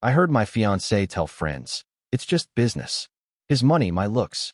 I heard my fiancé tell friends, "It's just business. His money, my looks."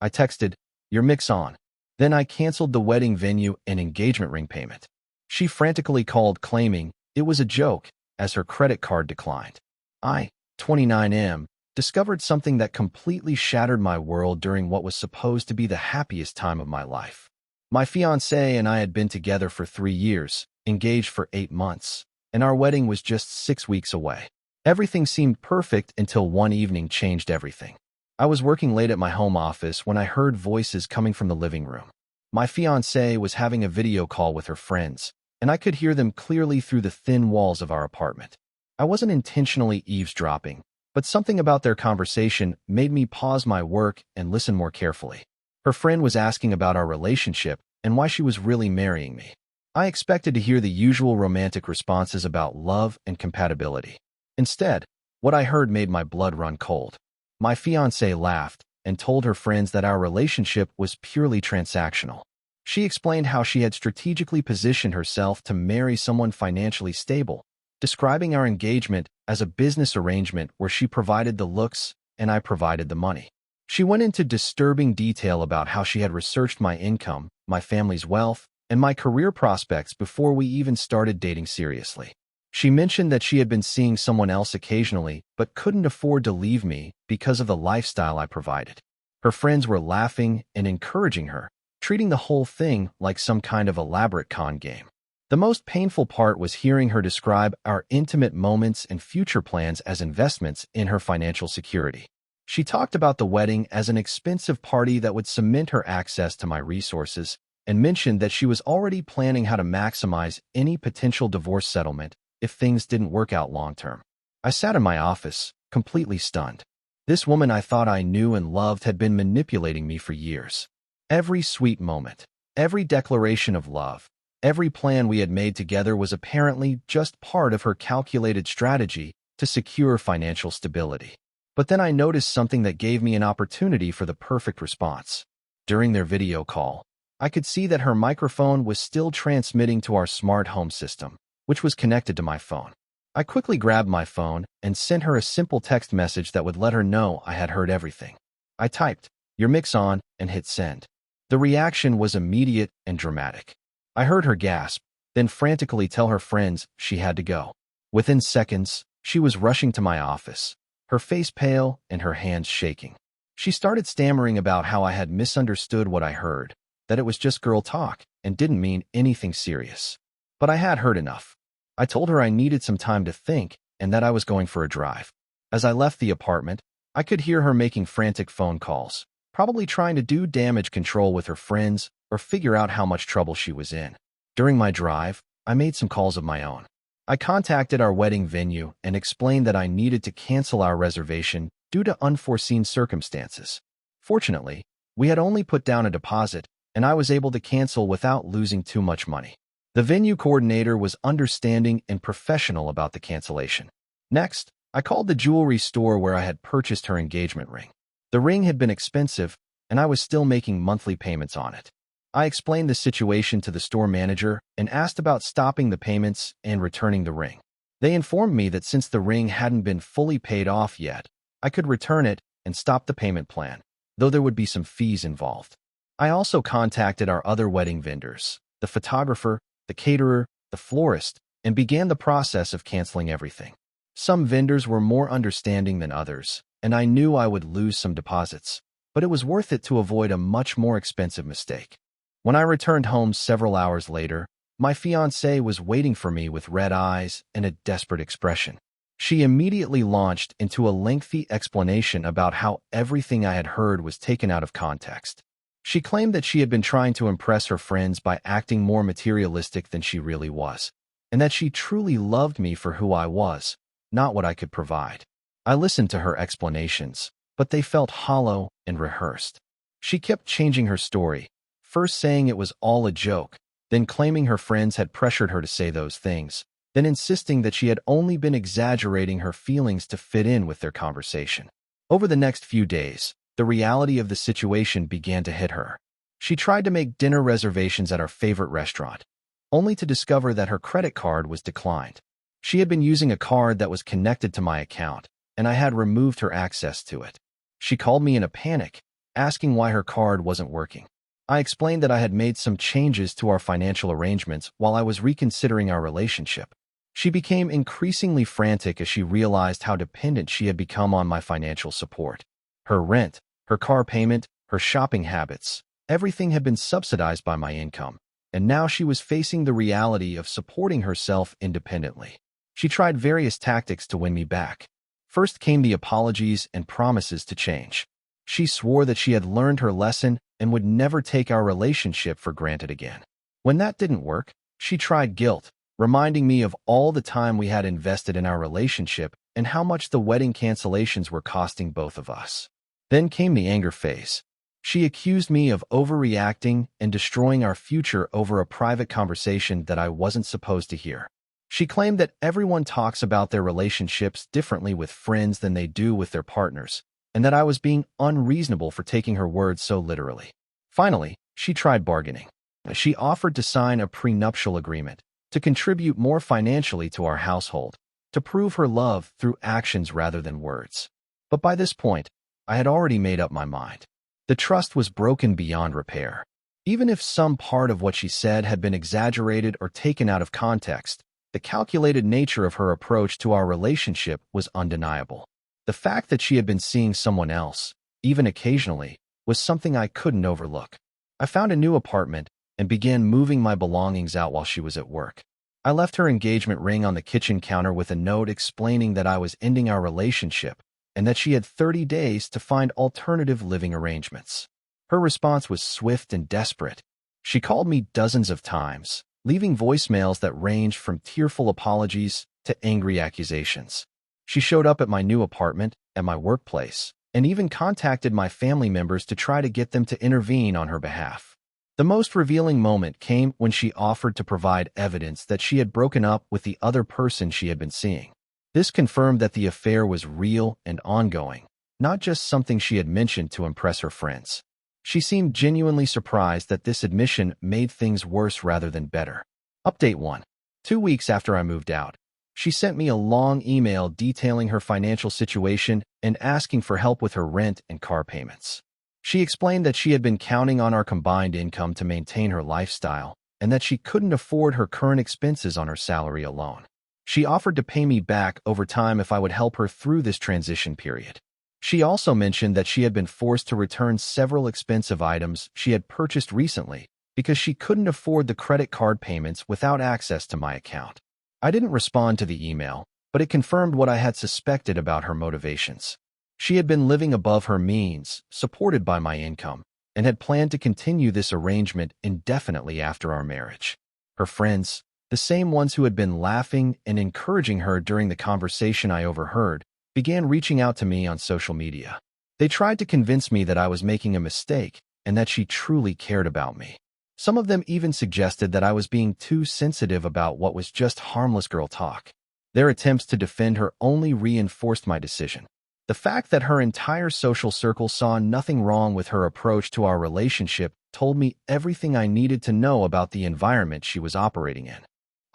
I texted, "Your mix on." Then I canceled the wedding venue and engagement ring payment. She frantically called claiming it was a joke as her credit card declined. I, 29M, discovered something that completely shattered my world during what was supposed to be the happiest time of my life. My fiancé and I had been together for 3 years, engaged for 8 months, and our wedding was just 6 weeks away. Everything seemed perfect until one evening changed everything. I was working late at my home office when I heard voices coming from the living room. My fiancée was having a video call with her friends, and I could hear them clearly through the thin walls of our apartment. I wasn't intentionally eavesdropping, but something about their conversation made me pause my work and listen more carefully. Her friend was asking about our relationship and why she was really marrying me. I expected to hear the usual romantic responses about love and compatibility. Instead, what I heard made my blood run cold. My fiancée laughed and told her friends that our relationship was purely transactional. She explained how she had strategically positioned herself to marry someone financially stable, describing our engagement as a business arrangement where she provided the looks and I provided the money. She went into disturbing detail about how she had researched my income, my family's wealth, and my career prospects before we even started dating seriously. She mentioned that she had been seeing someone else occasionally but couldn't afford to leave me because of the lifestyle I provided. Her friends were laughing and encouraging her, treating the whole thing like some kind of elaborate con game. The most painful part was hearing her describe our intimate moments and future plans as investments in her financial security. She talked about the wedding as an expensive party that would cement her access to my resources and mentioned that she was already planning how to maximize any potential divorce settlement if things didn't work out long-term. I sat in my office, completely stunned. This woman I thought I knew and loved had been manipulating me for years. Every sweet moment, every declaration of love, every plan we had made together was apparently just part of her calculated strategy to secure financial stability. But then I noticed something that gave me an opportunity for the perfect response. During their video call, I could see that her microphone was still transmitting to our smart home system, which was connected to my phone. I quickly grabbed my phone and sent her a simple text message that would let her know I had heard everything. I typed, "Your mix on," and hit send. The reaction was immediate and dramatic. I heard her gasp, then frantically tell her friends she had to go. Within seconds, she was rushing to my office, her face pale and her hands shaking. She started stammering about how I had misunderstood what I heard, that it was just girl talk and didn't mean anything serious. But I had heard enough. I told her I needed some time to think and that I was going for a drive. As I left the apartment, I could hear her making frantic phone calls, probably trying to do damage control with her friends or figure out how much trouble she was in. During my drive, I made some calls of my own. I contacted our wedding venue and explained that I needed to cancel our reservation due to unforeseen circumstances. Fortunately, we had only put down a deposit, and I was able to cancel without losing too much money. The venue coordinator was understanding and professional about the cancellation. Next, I called the jewelry store where I had purchased her engagement ring. The ring had been expensive, and I was still making monthly payments on it. I explained the situation to the store manager and asked about stopping the payments and returning the ring. They informed me that since the ring hadn't been fully paid off yet, I could return it and stop the payment plan, though there would be some fees involved. I also contacted our other wedding vendors, the photographer, the caterer, the florist, and began the process of canceling everything. Some vendors were more understanding than others, and I knew I would lose some deposits, but it was worth it to avoid a much more expensive mistake. When I returned home several hours later, my fiancée was waiting for me with red eyes and a desperate expression. She immediately launched into a lengthy explanation about how everything I had heard was taken out of context. She claimed that she had been trying to impress her friends by acting more materialistic than she really was, and that she truly loved me for who I was, not what I could provide. I listened to her explanations, but they felt hollow and rehearsed. She kept changing her story, first saying it was all a joke, then claiming her friends had pressured her to say those things, then insisting that she had only been exaggerating her feelings to fit in with their conversation. Over the next few days, the reality of the situation began to hit her. She tried to make dinner reservations at our favorite restaurant, only to discover that her credit card was declined. She had been using a card that was connected to my account, and I had removed her access to it. She called me in a panic, asking why her card wasn't working. I explained that I had made some changes to our financial arrangements while I was reconsidering our relationship. She became increasingly frantic as she realized how dependent she had become on my financial support. Her rent, her car payment, her shopping habits, everything had been subsidized by my income, and now she was facing the reality of supporting herself independently. She tried various tactics to win me back. First came the apologies and promises to change. She swore that she had learned her lesson and would never take our relationship for granted again. When that didn't work, she tried guilt, reminding me of all the time we had invested in our relationship and how much the wedding cancellations were costing both of us. Then came the anger phase. She accused me of overreacting and destroying our future over a private conversation that I wasn't supposed to hear. She claimed that everyone talks about their relationships differently with friends than they do with their partners, and that I was being unreasonable for taking her words so literally. Finally, she tried bargaining. She offered to sign a prenuptial agreement, to contribute more financially to our household, to prove her love through actions rather than words. But by this point, I had already made up my mind. The trust was broken beyond repair. Even if some part of what she said had been exaggerated or taken out of context, the calculated nature of her approach to our relationship was undeniable. The fact that she had been seeing someone else, even occasionally, was something I couldn't overlook. I found a new apartment and began moving my belongings out while she was at work. I left her engagement ring on the kitchen counter with a note explaining that I was ending our relationship and that she had 30 days to find alternative living arrangements. Her response was swift and desperate. She called me dozens of times, leaving voicemails that ranged from tearful apologies to angry accusations. She showed up at my new apartment, at my workplace, and even contacted my family members to try to get them to intervene on her behalf. The most revealing moment came when she offered to provide evidence that she had broken up with the other person she had been seeing. This confirmed that the affair was real and ongoing, not just something she had mentioned to impress her friends. She seemed genuinely surprised that this admission made things worse rather than better. Update 1. 2 weeks after I moved out, she sent me a long email detailing her financial situation and asking for help with her rent and car payments. She explained that she had been counting on our combined income to maintain her lifestyle and that she couldn't afford her current expenses on her salary alone. She offered to pay me back over time if I would help her through this transition period. She also mentioned that she had been forced to return several expensive items she had purchased recently because she couldn't afford the credit card payments without access to my account. I didn't respond to the email, but it confirmed what I had suspected about her motivations. She had been living above her means, supported by my income, and had planned to continue this arrangement indefinitely after our marriage. Her friends, the same ones who had been laughing and encouraging her during the conversation I overheard, began reaching out to me on social media. They tried to convince me that I was making a mistake and that she truly cared about me. Some of them even suggested that I was being too sensitive about what was just harmless girl talk. Their attempts to defend her only reinforced my decision. The fact that her entire social circle saw nothing wrong with her approach to our relationship told me everything I needed to know about the environment she was operating in.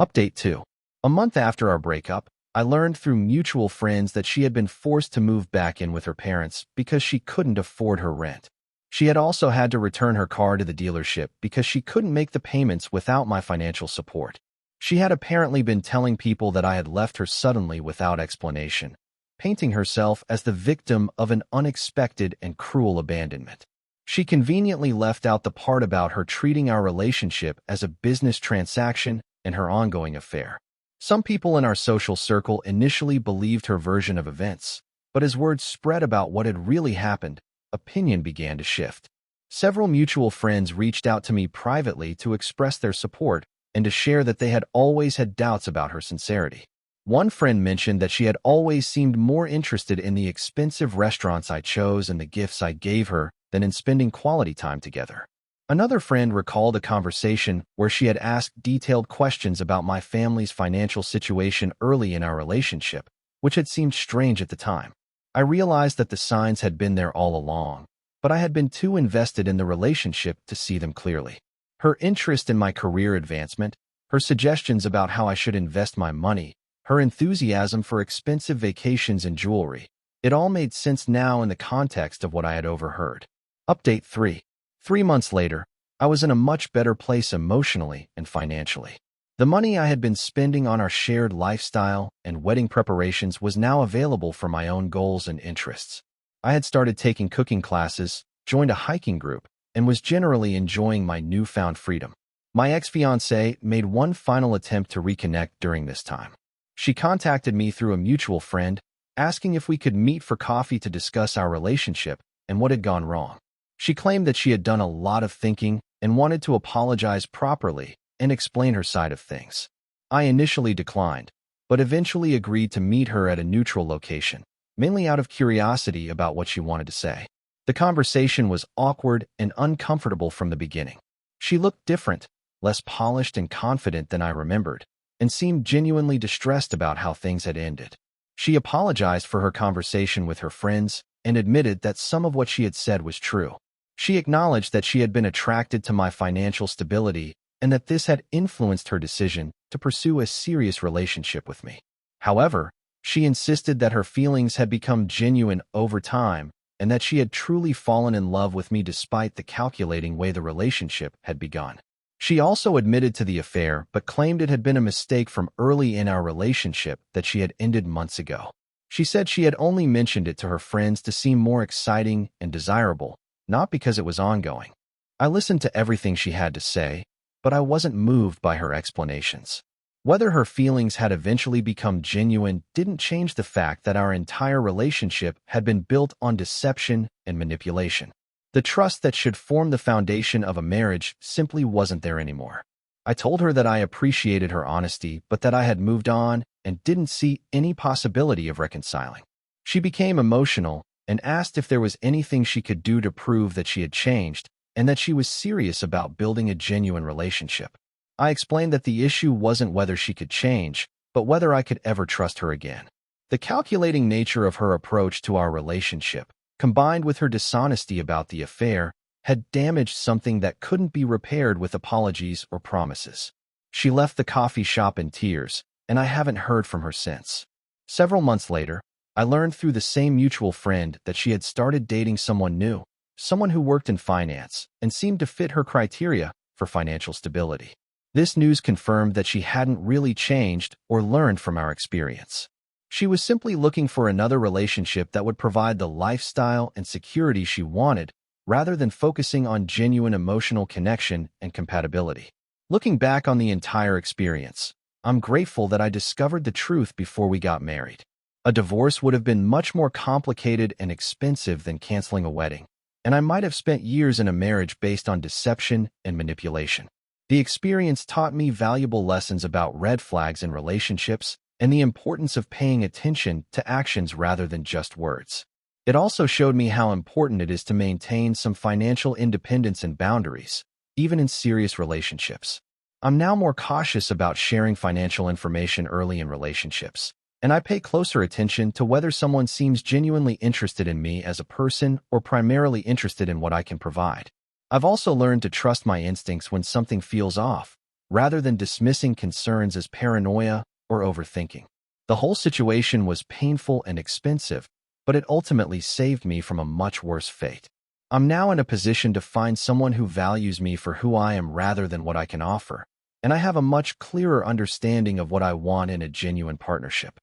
Update 2. A month after our breakup, I learned through mutual friends that she had been forced to move back in with her parents because she couldn't afford her rent. She had also had to return her car to the dealership because she couldn't make the payments without my financial support. She had apparently been telling people that I had left her suddenly without explanation, painting herself as the victim of an unexpected and cruel abandonment. She conveniently left out the part about her treating our relationship as a business transaction and her ongoing affair. Some people in our social circle initially believed her version of events, but as word spread about what had really happened, opinion began to shift. Several mutual friends reached out to me privately to express their support and to share that they had always had doubts about her sincerity. One friend mentioned that she had always seemed more interested in the expensive restaurants I chose and the gifts I gave her than in spending quality time together. Another friend recalled a conversation where she had asked detailed questions about my family's financial situation early in our relationship, which had seemed strange at the time. I realized that the signs had been there all along, but I had been too invested in the relationship to see them clearly. Her interest in my career advancement, her suggestions about how I should invest my money, her enthusiasm for expensive vacations and jewelry. It all made sense now in the context of what I had overheard. Update 3. 3 months later, I was in a much better place emotionally and financially. The money I had been spending on our shared lifestyle and wedding preparations was now available for my own goals and interests. I had started taking cooking classes, joined a hiking group, and was generally enjoying my newfound freedom. My ex-fiancée made one final attempt to reconnect during this time. She contacted me through a mutual friend, asking if we could meet for coffee to discuss our relationship and what had gone wrong. She claimed that she had done a lot of thinking and wanted to apologize properly and explain her side of things. I initially declined, but eventually agreed to meet her at a neutral location, mainly out of curiosity about what she wanted to say. The conversation was awkward and uncomfortable from the beginning. She looked different, less polished and confident than I remembered, and seemed genuinely distressed about how things had ended. She apologized for her conversation with her friends and admitted that some of what she had said was true. She acknowledged that she had been attracted to my financial stability and that this had influenced her decision to pursue a serious relationship with me. However, she insisted that her feelings had become genuine over time and that she had truly fallen in love with me despite the calculating way the relationship had begun. She also admitted to the affair but claimed it had been a mistake from early in our relationship that she had ended months ago. She said she had only mentioned it to her friends to seem more exciting and desirable, not because it was ongoing. I listened to everything she had to say, but I wasn't moved by her explanations. Whether her feelings had eventually become genuine didn't change the fact that our entire relationship had been built on deception and manipulation. The trust that should form the foundation of a marriage simply wasn't there anymore. I told her that I appreciated her honesty, but that I had moved on and didn't see any possibility of reconciling. She became emotional and asked if there was anything she could do to prove that she had changed and that she was serious about building a genuine relationship. I explained that the issue wasn't whether she could change, but whether I could ever trust her again. The calculating nature of her approach to our relationship, combined with her dishonesty about the affair, had damaged something that couldn't be repaired with apologies or promises. She left the coffee shop in tears, and I haven't heard from her since. Several months later, I learned through the same mutual friend that she had started dating someone new, someone who worked in finance and seemed to fit her criteria for financial stability. This news confirmed that she hadn't really changed or learned from our experience. She was simply looking for another relationship that would provide the lifestyle and security she wanted, rather than focusing on genuine emotional connection and compatibility. Looking back on the entire experience, I'm grateful that I discovered the truth before we got married. A divorce would have been much more complicated and expensive than canceling a wedding, and I might have spent years in a marriage based on deception and manipulation. The experience taught me valuable lessons about red flags in relationships and the importance of paying attention to actions rather than just words. It also showed me how important it is to maintain some financial independence and boundaries, even in serious relationships. I'm now more cautious about sharing financial information early in relationships, and I pay closer attention to whether someone seems genuinely interested in me as a person or primarily interested in what I can provide. I've also learned to trust my instincts when something feels off, rather than dismissing concerns as paranoia or overthinking. The whole situation was painful and expensive, but it ultimately saved me from a much worse fate. I'm now in a position to find someone who values me for who I am rather than what I can offer, and I have a much clearer understanding of what I want in a genuine partnership.